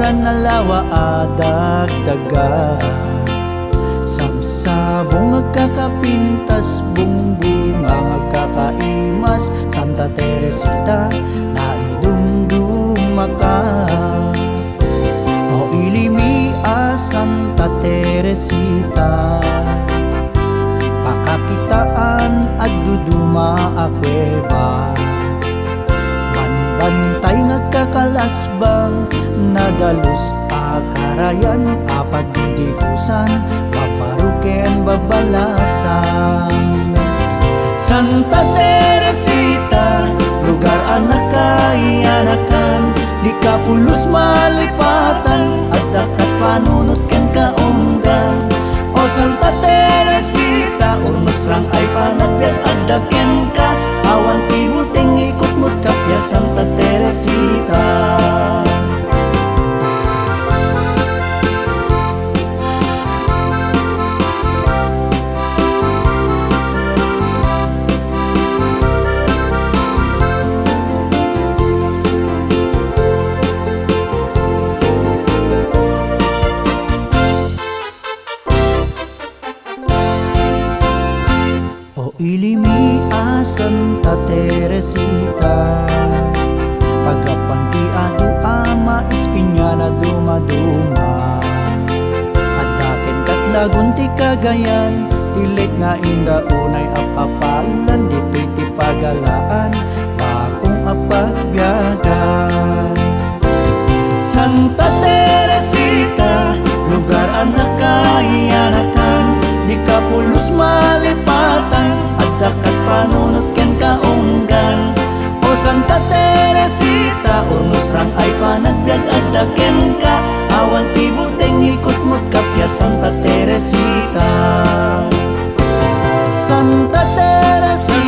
lugaran na lawa adagdaga. Samsabong agkakapintas, bungbunga agkakaimas, Santa Teresita naidumduma ka. O ilimi Santa Teresita, pakakitaan at duduma akweba. Banbantay nagkakalasbang, nadalus akarayan, apagdidikusan, paparuken babalasan. Santa Teresita, lugar anak kaiyanakan, di ka pulos malipatan, at dakat panunot ken kaunggan. O Santa Teresita, urnos rang ay panagbiag at daken ka, awan tibuting ikot mo't kapya Santa Teresita. Ilimi Santa Teresita, pagkapantiado ama ispinya na dumaduma. At daken katlagon ti Cagayan, pilit nga inda unay apapalan, dito'y ti pagalaan, bakong apagbiagan. Santa Teresita, lugar anak kaiyanakan, di ka pulos malipatan, at dakat panunot ken kaunggan. O Santa Teresita, urnos rang ay panagbiag at daken ka, awan tibuteng ikot mo't kapya Santa Teresita. Santa Teresita,